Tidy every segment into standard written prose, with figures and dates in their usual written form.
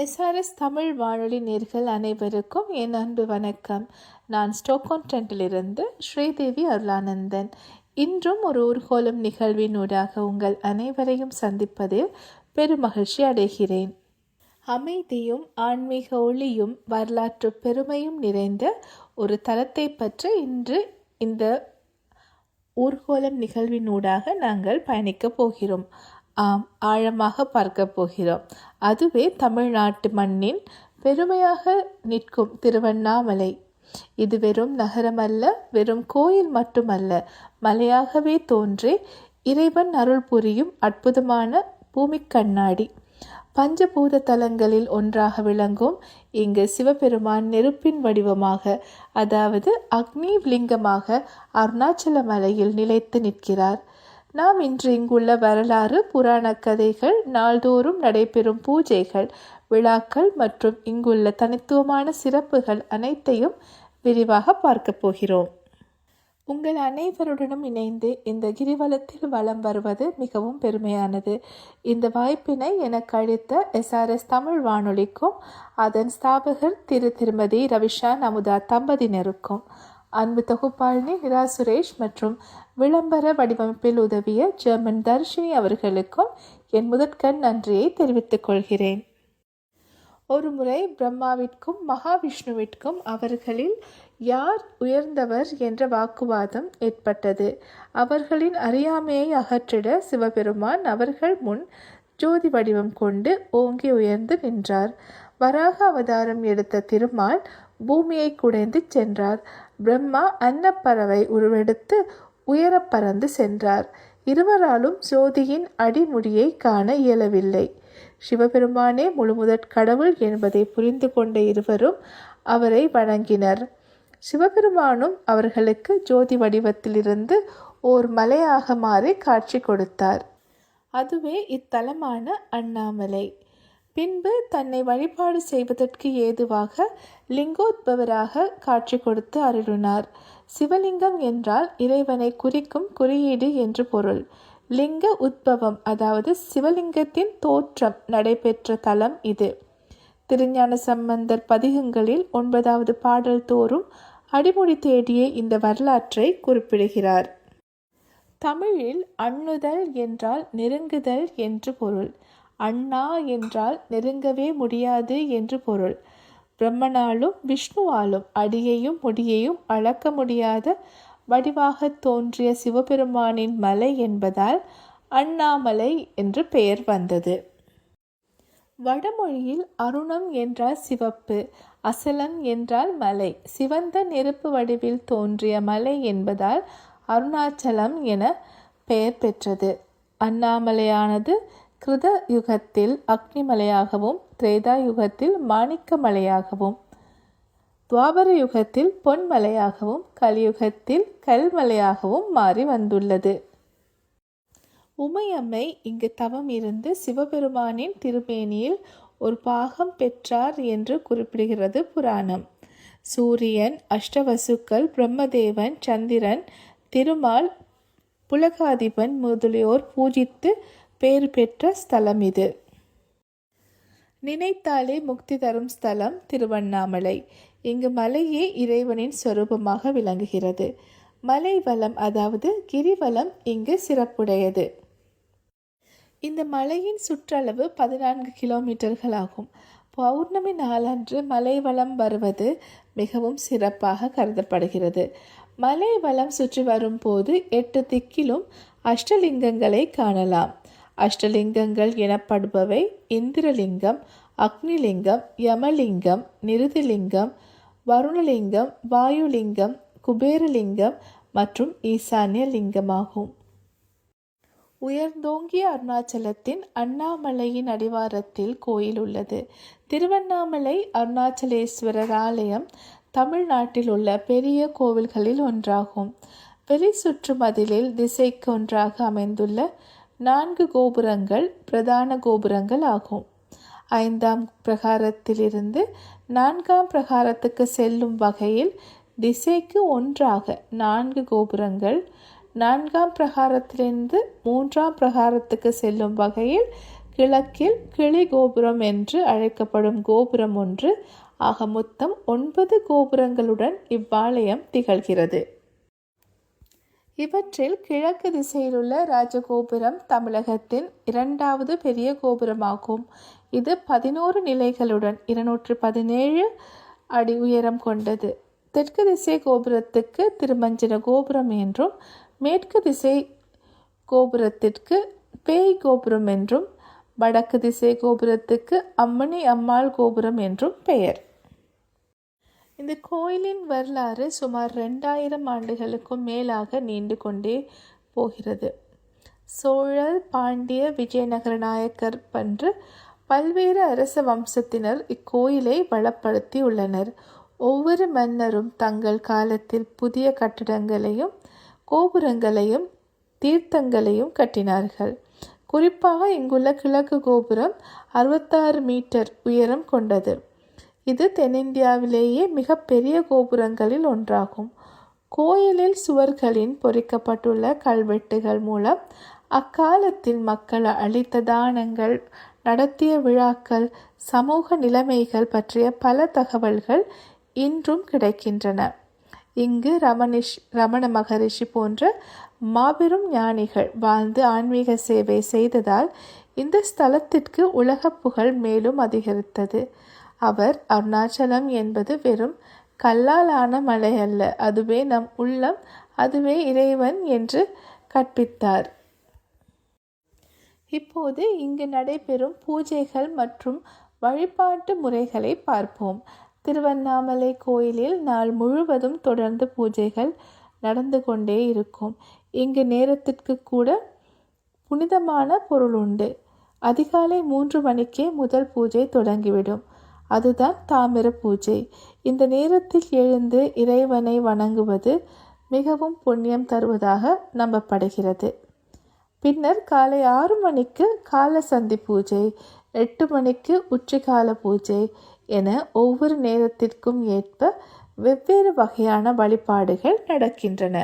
SRS Tamil வானொலி நேர்கள் அனைவருக்கும் என் அன்பு வணக்கம். நான் ஸ்டோக்கோன்டென்ட்டிலிருந்து ஸ்ரீதேவி அருளானந்தன். இன்றும் ஒரு ஊர்கோலம் நிகழ்வினூடாக உங்கள் அனைவரையும் சந்திப்பதில் பெருமகிழ்ச்சி அடைகிறேன். அமைதியும் ஆன்மீக ஒளியும் வரலாற்று பெருமையும் நிறைந்த ஒரு தலத்தை பற்றி இன்று இந்த ஊர்கோலம் நிகழ்வினூடாக நாங்கள் பயணிக்கப் போகிறோம். ஆழமாக பார்க்க போகிறோம். அதுவே தமிழ்நாட்டு மண்ணின் பெருமையாக நிற்கும் திருவண்ணாமலை. இது வெறும் நகரமல்ல, வெறும் கோயில் மட்டுமல்ல, மலையாகவே தோன்றி இறைவன் அருள் புரியும் அற்புதமான பூமி கண்ணாடி. பஞ்சபூத தலங்களில் ஒன்றாக விளங்கும் இங்கு சிவபெருமான் நெருப்பின் வடிவமாக, அதாவது அக்னி லிங்கமாக அருணாச்சல மலையில் நிலைத்து நிற்கிறார். நாம் இன்று இங்குள்ள வரலாறு, புராண கதைகள், நாள்தோறும் நடைபெறும் பூஜைகள், விழாக்கள் மற்றும் இங்குள்ள தனித்துவமான சிறப்புகள் அனைத்தையும் விரிவாக பார்க்க போகிறோம். உங்கள் அனைவருடனும் இணைந்து இந்த கிரிவலத்தில் வலம் வருவது மிகவும் பெருமையானது. இந்த வாய்ப்பினை எனக்கு அளித்த எஸ்ஆர்எஸ் தமிழ் வானொலிக்கும் அதன் ஸ்தாபகர் திருமதி ரவிஷான் அமுதா தம்பதியினருக்கும், அன்பு தொகுப்பாளினி நிரா சுரேஷ் மற்றும் விளம்பர வடிவமைப்பில் உதவிய ஜெர்மன் தர்ஷினி அவர்களுக்கும் என் முதற்கண் நன்றியை தெரிவித்துக் கொள்கிறேன். ஒரு முறை பிரம்மாவிற்கும் மகாவிஷ்ணுவிற்கும் அவர்களில் யார் உயர்ந்தவர் என்ற வாக்குவாதம் ஏற்பட்டது. அவர்களின் அறியாமையை அகற்றிட சிவபெருமான் அவர்கள் முன் ஜோதி வடிவம் கொண்டு ஓங்கி உயர்ந்து நின்றார். வராக அவதாரம் எடுத்த திருமால் பூமியை குடைந்து சென்றார். பிரம்மா அன்னப்பறவை உருவெடுத்து உயர பறந்து சென்றார். இருவராலும் ஜோதியின் அடிமுடியை காண இயலவில்லை. சிவபெருமானே முழுமுதற் கடவுள் என்பதை புரிந்து கொண்ட இருவரும் அவரை வணங்கினர். சிவபெருமானும் அவர்களுக்கு ஜோதி வடிவத்திலிருந்து ஓர் மலையாக மாறி காட்சி கொடுத்தார். அதுவே இத்தலமான அண்ணாமலை. பின்பு தன்னை வழிபாடு செய்வதற்கு ஏதுவாக லிங்கோத்பவராக காட்சி கொடுத்து அருளினார். சிவலிங்கம் என்றால் இறைவனை குறிக்கும் குறியீடு என்று பொருள். லிங்க உத்பவம், அதாவது சிவலிங்கத்தின் தோற்றம் நடைபெற்ற தலம் இது. திருஞான சம்பந்தர் பதிகங்களில் 9வது பாடல் தோறும் அடிமுடி தேடிய இந்த வரலாற்றை குறிப்பிடுகிறார். தமிழில் அண்ணுதல் என்றால் நெருங்குதல் என்று பொருள். அண்ணா என்றால் நெருங்கவே முடியாது என்று பொருள். பிரம்மனாலும் விஷ்ணுவாலும் அடியையும் முடியையும் அளக்க முடியாத வடிவாக தோன்றிய சிவபெருமானின் மலை என்பதால் அண்ணாமலை என்று பெயர் வந்தது. வடமொழியில் அருணம் என்றால் சிவப்பு, அசலம் என்றால் மலை. சிவந்த நெருப்பு வடிவில் தோன்றிய மலை என்பதால் அருணாச்சலம் என பெயர் பெற்றது. அண்ணாமலையானது கிருத யுகத்தில் அக்னிமலையாகவும், திரேதா யுகத்தில் மாணிக்க மலையாகவும், துவாபர யுகத்தில் பொன்மலையாகவும், கலியுகத்தில் கல்மலையாகவும் மாறி வந்துள்ளது. உமையம்மை இங்கு தவம் இருந்து சிவபெருமானின் திருமேனியில் ஒரு பாகம் பெற்றார் என்று குறிப்பிடுகிறது புராணம். சூரியன், அஷ்டவசுக்கள், பிரம்மதேவன், சந்திரன், திருமால், புலகாதிபன் முதலியோர் பூஜித்து பேறு பெற்ற ஸ்தலம் இது. நினைத்தாலே முக்தி தரும் ஸ்தலம் திருவண்ணாமலை. இங்கு மலையே இறைவனின் சொரூபமாக விளங்குகிறது. மலை வலம், அதாவது கிரிவலம் இங்கு சிறப்புடையது. இந்த மலையின் சுற்றளவு 14 கிலோமீட்டர்கள் ஆகும். பௌர்ணமி நாளன்று மலை வலம் வருவது மிகவும் சிறப்பாக கருதப்படுகிறது. மலை வலம் சுற்றி வரும்போது 8 திக்கிலும் அஷ்டலிங்கங்களை காணலாம். அஷ்டலிங்கங்கள் எனப்படுபவை இந்திரலிங்கம், அக்னிலிங்கம், யமலிங்கம், நிருதிலிங்கம், வருணலிங்கம், வாயுலிங்கம், குபேரலிங்கம் மற்றும் ஈசான்ய லிங்கமாகும். உயர்ந்தோங்கிய அருணாச்சலத்தின் அண்ணாமலையின் அடிவாரத்தில் கோயில் உள்ளது. திருவண்ணாமலை அருணாச்சலேஸ்வரர் ஆலயம் தமிழ்நாட்டில் உள்ள பெரிய கோவில்களில் ஒன்றாகும். வெளி சுற்று மதிலில் திசைக்கு ஒன்றாக அமைந்துள்ள 4 கோபுரங்கள் பிரதான கோபுரங்கள் ஆகும். 5ஆம் பிரகாரத்திலிருந்து 4ஆம் பிரகாரத்துக்கு செல்லும் வகையில் திசைக்கு ஒன்றாக 4 கோபுரங்கள், 4ஆம் பிரகாரத்திலிருந்து 3ஆம் பிரகாரத்துக்கு செல்லும் வகையில் கிழக்கில் கிளி கோபுரம் என்று அழைக்கப்படும் கோபுரம் ஒன்று, ஆக மொத்தம் 9 கோபுரங்களுடன் இவ்வாலயம் திகழ்கிறது. இவற்றில் கிழக்கு திசையிலுள்ள ராஜகோபுரம் தமிழகத்தின் 2வது பெரிய கோபுரமாகும். இது 11 நிலைகளுடன் 217 அடி உயரம் கொண்டது. தெற்கு திசை கோபுரத்துக்கு திருமஞ்சன கோபுரம் என்றும், மேற்கு திசை கோபுரத்திற்கு பேய் கோபுரம் என்றும், வடக்கு திசை கோபுரத்துக்கு அம்மணி அம்மாள் கோபுரம் என்றும் பெயர். இந்த கோயிலின் வரலாறு சுமார் 2000 ஆண்டுகளுக்கும் மேலாக நீண்டு கொண்டே போகிறது. சோழர், பாண்டிய, விஜயநகர நாயக்கர் போன்று பல்வேறு அரச வம்சத்தினர் இக்கோயிலை வளப்படுத்தி உள்ளனர். ஒவ்வொரு மன்னரும் தங்கள் காலத்தில் புதிய கட்டடங்களையும் கோபுரங்களையும் தீர்த்தங்களையும் கட்டினார்கள். குறிப்பாக இங்குள்ள கிழக்கு கோபுரம் 66 மீட்டர் உயரம் கொண்டது. இது தென்னிந்தியாவிலேயே மிக பெரிய கோபுரங்களில் ஒன்றாகும். கோயிலில் சுவர்களின் பொறிக்கப்பட்டுள்ள கல்வெட்டுகள் மூலம் அக்காலத்தில் மக்கள் அளித்த தானங்கள், நடத்திய விழாக்கள், சமூக நிலைமைகள் பற்றிய பல தகவல்கள் இன்றும் கிடைக்கின்றன. இங்கு ரமண மகரிஷி போன்ற மாபெரும் ஞானிகள் வாழ்ந்து ஆன்மீக சேவை செய்ததால் இந்த ஸ்தலத்திற்கு உலக புகழ் மேலும் அதிகரித்தது. அவர் அருணாச்சலம் என்பது வெறும் கல்லால் ஆன மலை அல்ல, அதுவே நம் உள்ளம், அதுவே இறைவன் என்று கற்பித்தார். இப்போது இங்கு நடைபெறும் பூஜைகள் மற்றும் வழிபாட்டு முறைகளை பார்ப்போம். திருவண்ணாமலை கோயிலில் நாள் முழுவதும் தொடர்ந்து பூஜைகள் நடந்து கொண்டே இருக்கும். இங்கு நேரத்திற்கு கூட புனிதமான பொருள் உண்டு. அதிகாலை 3 மணிக்கே முதல் பூஜை தொடங்கிவிடும். அதுதான் தாமிர பூஜை. இந்த நேரத்தில் எழுந்து இறைவனை வணங்குவது மிகவும் புண்ணியம் தருவதாக நம்பப்படுகிறது. பின்னர் காலை 6 மணிக்கு கால சந்தி பூஜை, 8 மணிக்கு உச்சிகால பூஜை என ஒவ்வொரு நேரத்திற்கும் ஏற்ப வெவ்வேறு வகையான வழிபாடுகள் நடக்கின்றன.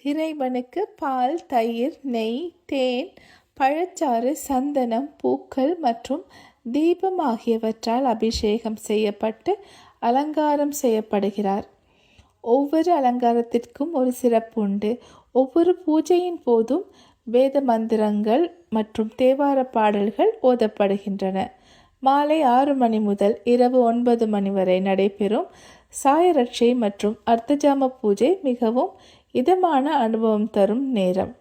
இறைவனுக்கு பால், தயிர், நெய், தேன், பழச்சாறு, சந்தனம், பூக்கள் மற்றும் தீபம் ஆகியவற்றால் அபிஷேகம் செய்யப்பட்டு அலங்காரம் செய்யப்படுகிறார். ஒவ்வொரு அலங்காரத்திற்கும் ஒரு சிறப்பு உண்டு. ஒவ்வொரு பூஜையின் போதும் வேத மந்திரங்கள் மற்றும் தேவார பாடல்கள் ஓதப்படுகின்றன. மாலை 6 மணி முதல் இரவு 9 மணி வரை நடைபெறும் சாயரட்சை மற்றும் அர்த்தஜாம பூஜை மிகவும் இதமான அனுபவம் தரும் நேரம்.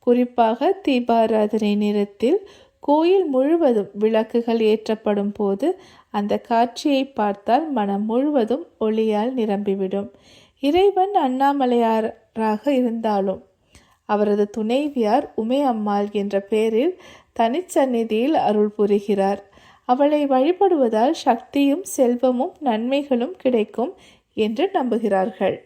குறிப்பாக தீபாராதனை நேரத்தில் கோயில் முழுவதும் விளக்குகள் ஏற்றப்படும் போது அந்த காட்சியை பார்த்தால் மனம் முழுவதும் ஒளியால் நிரம்பிவிடும். இறைவன் அண்ணாமலையாராக இருந்தாலும் அவரது துணைவியார் உமை அம்மாள் என்ற பெயரில் தனிச்சந்நிதியில் அருள் புரிகிறார். அவளை வழிபடுவதால் சக்தியும் செல்வமும் நன்மைகளும் கிடைக்கும் என்று நம்புகிறார்கள்.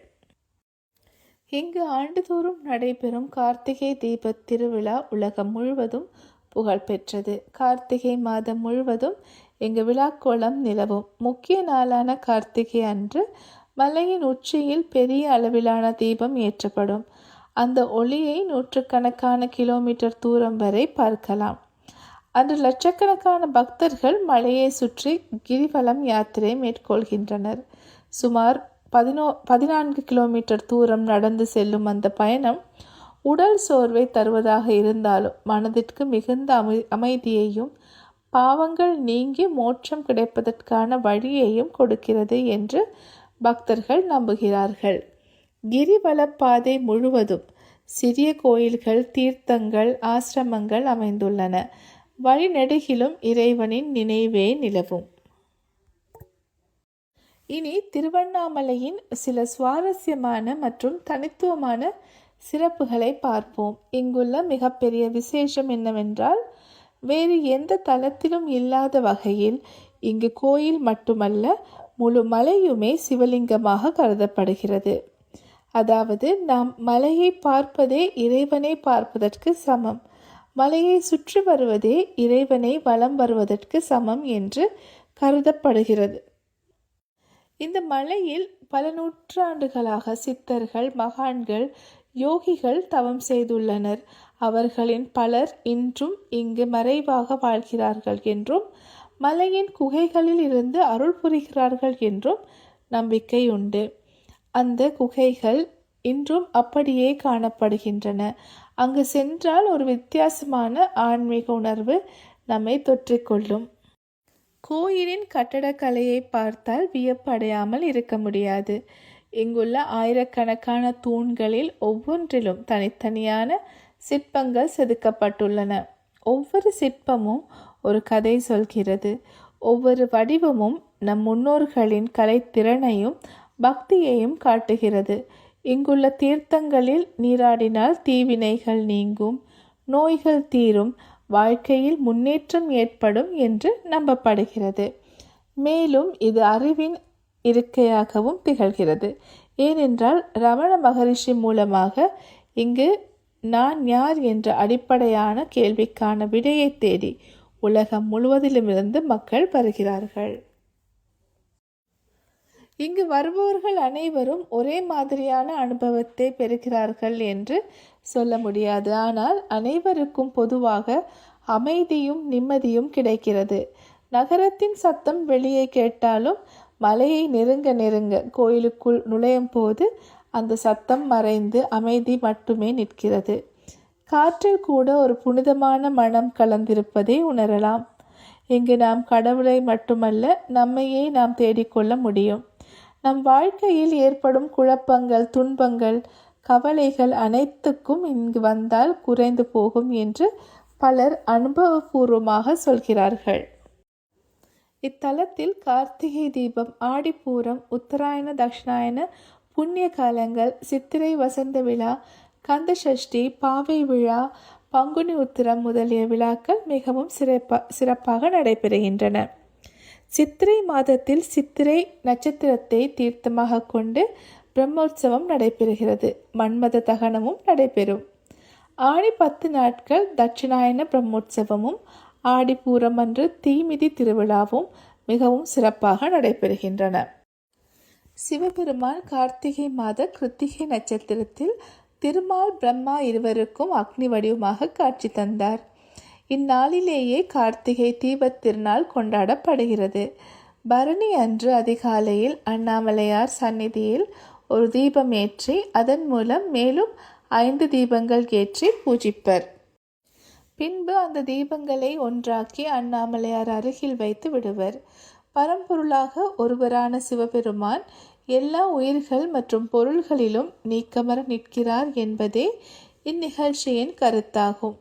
இங்கு ஆண்டுதோறும் நடைபெறும் கார்த்திகை தீப திருவிழா உலகம் முழுவதும் புகழ்பெற்றது. கார்த்திகை மாதம் முழுவதும் இங்கு விழாக்கோலம் நிலவும். முக்கிய நாளான கார்த்திகை அன்று மலையின் உச்சியில் பெரிய அளவிலான தீபம் ஏற்றப்படும். அந்த ஒளியை நூற்றுக்கணக்கான கிலோமீட்டர் தூரம் வரை பார்க்கலாம். அன்று லட்சக்கணக்கான பக்தர்கள் மலையை சுற்றி கிரிவலம் யாத்திரை மேற்கொள்கின்றனர். சுமார் 14 கிலோமீட்டர் தூரம் நடந்து செல்லும் அந்த பயணம் உடல் சோர்வை தருவதாக இருந்தாலும் மனதிற்கு மிகுந்த அமைதியையும் பாவங்கள் நீங்கி மோட்சம் கிடைப்பதற்கான வழியையும் கொடுக்கிறது என்று பக்தர்கள் நம்புகிறார்கள். கிரிவலப்பாதை முழுவதும் சிறிய கோயில்கள், தீர்த்தங்கள், ஆசிரமங்கள் அமைந்துள்ளன. வழிநெடுகிலும் இறைவனின் நினைவே நிலவும். இனி திருவண்ணாமலையின் சில சுவாரஸ்யமான மற்றும் தனித்துவமான சிறப்புகளை பார்ப்போம். இங்குள்ள மிகப்பெரிய விசேஷம் என்னவென்றால், வேறு எந்த தலத்திலும் இல்லாத வகையில் இங்கு கோயில் மட்டுமல்ல, முழு மலையுமே சிவலிங்கமாக கருதப்படுகிறது. அதாவது நாம் மலையை பார்ப்பதே இறைவனை பார்ப்பதற்கு சமம், மலையை சுற்றி வருவதே இறைவனை வலம் வருவதற்கு சமம் என்று கருதப்படுகிறது. இந்த மலையில் பல நூற்றாண்டுகளாக சித்தர்கள், மகான்கள், யோகிகள் தவம் செய்துள்ளனர். அவர்களின் பலர் இன்றும் இங்கு மறைவாக வாழ்கிறார்கள் என்றும் மலையின் குகைகளில் இருந்து அருள் புரிகிறார்கள் என்றும் நம்பிக்கை உண்டு. அந்த குகைகள் இன்றும் அப்படியே காணப்படுகின்றன. அங்கு சென்றால் ஒரு வித்தியாசமான ஆன்மீக உணர்வு நம்மை தொற்றிக்கொள்ளும். கோயிலின் கட்டடக்கலையை பார்த்தால் வியப்படையாமல் இருக்க முடியாது. இங்குள்ள ஆயிரக்கணக்கான தூண்களில் ஒவ்வொன்றிலும் தனித்தனியான சிற்பங்கள் செதுக்கப்பட்டுள்ளன. ஒவ்வொரு சிற்பமும் ஒரு கதை சொல்கிறது. ஒவ்வொரு வடிவமும் நம் முன்னோர்களின் கலைத்திறனையும் பக்தியையும் காட்டுகிறது. இங்குள்ள தீர்த்தங்களில் நீராடினால் தீவினைகள் நீங்கும், நோய்கள் தீரும், வாழ்க்கையில் முன்னேற்றம் ஏற்படும் என்று நம்பப்படுகிறது. மேலும் இது அறிவின் இருக்கையாகவும் திகழ்கிறது. ஏனென்றால் ரமண மகரிஷி மூலமாக இங்கு நான் யார் என்ற அடிப்படையான கேள்விக்கான விடையை தேடி உலகம் முழுவதிலுமிருந்து மக்கள் வருகிறார்கள். இங்கு வருபவர்கள் அனைவரும் ஒரே மாதிரியான அனுபவத்தை பெறுகிறார்கள் என்று சொல்ல முடியாது. ஆனால் அனைவருக்கும் பொதுவாக அமைதியும் நிம்மதியும் கிடைக்கிறது. நகரத்தின் சத்தம் வெளியே கேட்டாலும் மலையை நெருங்க நெருங்க கோயிலுக்குள் நுழையும் போது அந்த சத்தம் மறைந்து அமைதி மட்டுமே நிற்கிறது. காற்றில் கூட ஒரு புனிதமான மனம் கலந்திருப்பதை உணரலாம். இங்கு நாம் கடவுளை மட்டுமல்ல, நம்மையே நாம் தேடிக்கொள்ள முடியும். நம் வாழ்க்கையில் ஏற்படும் குழப்பங்கள், துன்பங்கள், கவலைகள் அனைத்துக்கும் இங்கு வந்தால் குறைந்து போகும் என்று பலர் அனுபவபூர்வமாக சொல்கிறார்கள். இத்தலத்தில் கார்த்திகை தீபம், ஆடிப்பூரம், உத்தராயண, தட்சிணாயன புண்ணிய காலங்கள், சித்திரை வசந்த விழா, கந்த சஷ்டி, பாவை விழா, பங்குனி உத்திரம் முதலிய விழாக்கள் மிகவும் சிறப்பாக நடைபெறுகின்றன. சித்திரை மாதத்தில் சித்திரை நட்சத்திரத்தை தீர்த்தமாக கொண்டு பிரம்மோற்சவம் நடைபெறுகிறது. மன்மத தகனமும் நடைபெறும். ஆடி 10 நாட்கள் தட்சிணாயன பிரம்மோற்சவமும் ஆடிப்பூரம் அன்று தீமிதி திருவிழாவும் மிகவும் சிறப்பாக நடைபெறுகின்றன. சிவபெருமான் கார்த்திகை மாத கிருத்திகை நட்சத்திரத்தில் திருமால் பிரம்மா இருவருக்கும் அக்னி வடிவமாக காட்சி தந்தார். இந்நாளிலேயே கார்த்திகை தீபத் திருநாள் கொண்டாடப்படுகிறது. பரணி அன்று அதிகாலையில் அண்ணாமலையார் சந்நிதியில் ஒரு தீபம் ஏற்றி அதன் மூலம் மேலும் 5 தீபங்கள் ஏற்றி பூஜிப்பர். பின்பு அந்த தீபங்களை ஒன்றாக்கி அண்ணாமலையார் அருகில் வைத்து விடுவர். பரம்பொருளாக ஒருவரான சிவபெருமான் எல்லா உயிர்கள் மற்றும் பொருள்களிலும் நீக்கமர நிற்கிறார் என்பதே இந்நிகழ்ச்சியின் கருத்தாகும்.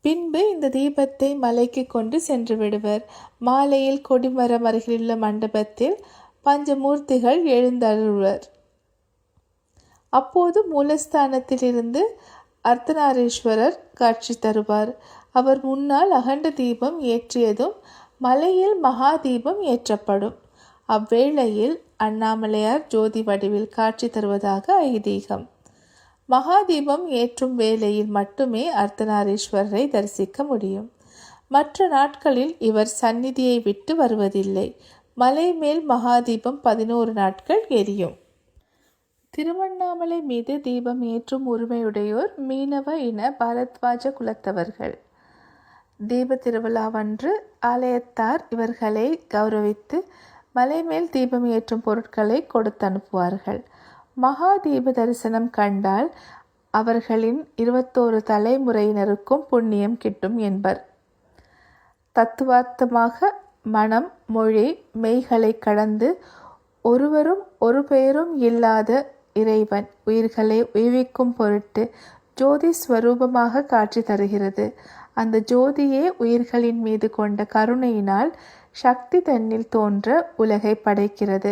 பின்பு இந்த தீபத்தை மலைக்கு கொண்டு சென்று விடுவர். மாலையில் கொடிமரம் அருகிலுள்ள மண்டபத்தில் பஞ்சமூர்த்திகள் எழுந்தருள்வர். அப்போது மூலஸ்தானத்திலிருந்து அர்த்தநாரீஸ்வரர் காட்சி தருவார். அவர் முன்னால் அகண்ட தீபம் ஏற்றியதும் மலையில் மகா தீபம் ஏற்றப்படும். அவ்வேளையில் அண்ணாமலையார் ஜோதி வடிவில் காட்சி தருவதாக ஐதீகம். மகாதீபம் ஏற்றும் வேளையில் மட்டுமே அர்த்தநாரீஸ்வரரை தரிசிக்க முடியும். மற்ற நாட்களில் இவர் சந்நிதியை விட்டு வருவதில்லை. மலை மேல் மகாதீபம் 11 நாட்கள் எரியும். திருவண்ணாமலை மீது தீபம் ஏற்றும் உரிமையுடையோர் மீனவ இன பாரத்வாஜ குலத்தவர்கள். தீப திருவிழாவன்று ஆலயத்தார் இவர்களை கௌரவித்து மலை மேல் தீபம் ஏற்றும் பொருட்களை கொடுத்து அனுப்புவார்கள். மகா தீப தரிசனம் கண்டால் அவர்களின் 21 தலைமுறையினருக்கும் புண்ணியம் கிட்டும் என்பர். தத்துவார்த்தமாக மனம், மொழி, மெய்களை கடந்து ஒருவரும் ஒரு பெயரும் இல்லாத இறைவன் உயிர்களை உய்விக்கும் பொருட்டு ஜோதி ஸ்வரூபமாக காட்சி தருகிறது. அந்த ஜோதியே உயிர்களின் மீது கொண்ட கருணையினால் சக்தி தன்னில் தோன்ற உலகை படைக்கிறது.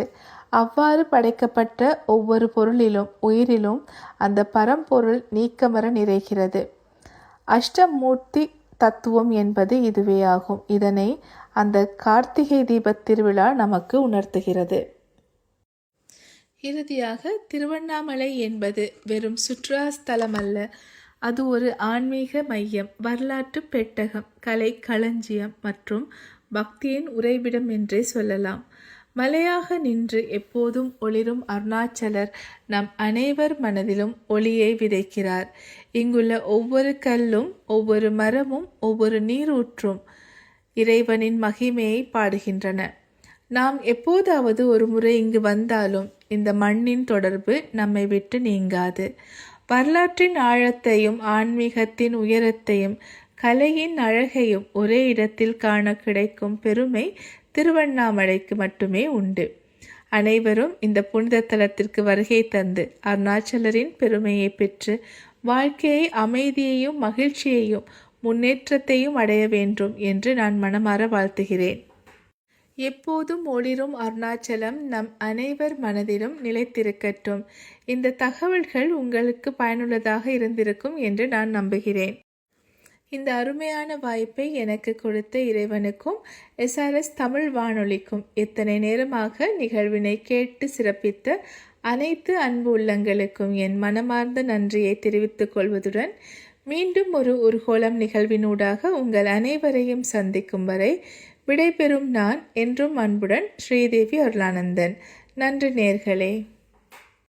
அவ்வாறு படைக்கப்பட்ட ஒவ்வொரு பொருளிலும் உயிரிலும் அந்த பரம்பொருள் நீக்கமர நிறைகிறது. அஷ்டமூர்த்தி தத்துவம் என்பது இதுவே ஆகும். இதனை அந்த கார்த்திகை தீபத் திருவிழா நமக்கு உணர்த்துகிறது. இறுதியாக, திருவண்ணாமலை என்பது வெறும் சுற்றுலா ஸ்தலம் அல்ல. அது ஒரு ஆன்மீக மையம், வரலாற்று பெட்டகம், கலை களஞ்சியம் மற்றும் பக்தியின் உறைவிடம் என்றே சொல்லலாம். மலையாக நின்று எப்போதும் ஒளிரும் அருணாச்சலர் நம் அனைவர் மனதிலும் ஒளியை விதைக்கிறார். இங்குள்ள ஒவ்வொரு கல்லும், ஒவ்வொரு மரமும், ஒவ்வொரு நீரூற்றும் இறைவனின் மகிமையை பாடுகின்றன. நாம் எப்போதாவது ஒரு முறை இங்கு வந்தாலும் இந்த மண்ணின் தொடர்பு நம்மை விட்டு நீங்காது. வரலாற்றின் ஆழத்தையும் ஆன்மீகத்தின் உயரத்தையும் கலையின் அழகையும் ஒரே இடத்தில் காண கிடைக்கும் பெருமை திருவண்ணாமலைக்கு மட்டுமே உண்டு. அனைவரும் இந்த புனித தலத்திற்கு வருகை தந்து அருணாச்சலரின் பெருமையை பெற்று வாழ்க்கையை அமைதியையும் மகிழ்ச்சியையும் முன்னேற்றத்தையும் அடைய வேண்டும் என்று நான் மனமாற வாழ்த்துகிறேன். எப்போதும் ஒளிரும் அருணாச்சலம் நம் அனைவர் மனதிலும் நிலைத்திருக்கட்டும். இந்த தகவல்கள் உங்களுக்கு பயனுள்ளதாக இருந்திருக்கும் என்று நான் நம்புகிறேன். இந்த அருமையான வாய்ப்பை எனக்கு கொடுத்த இறைவனுக்கும் SRS தமிழ் வானொலிக்கும் இத்தனை நேரமாக நிகழ்வினை கேட்டு சிறப்பித்த அனைத்து அன்பு உள்ளங்களுக்கும் என் மனமார்ந்த நன்றியை தெரிவித்துக் கொள்வதுடன் மீண்டும் ஒரு ஊர்கோலம் நிகழ்வினூடாக உங்கள் அனைவரையும் சந்திக்கும் வரை விடைபெறும் நான் என்றும் அன்புடன் ஸ்ரீதேவி அருளானந்தன். நன்றி நேர்களே.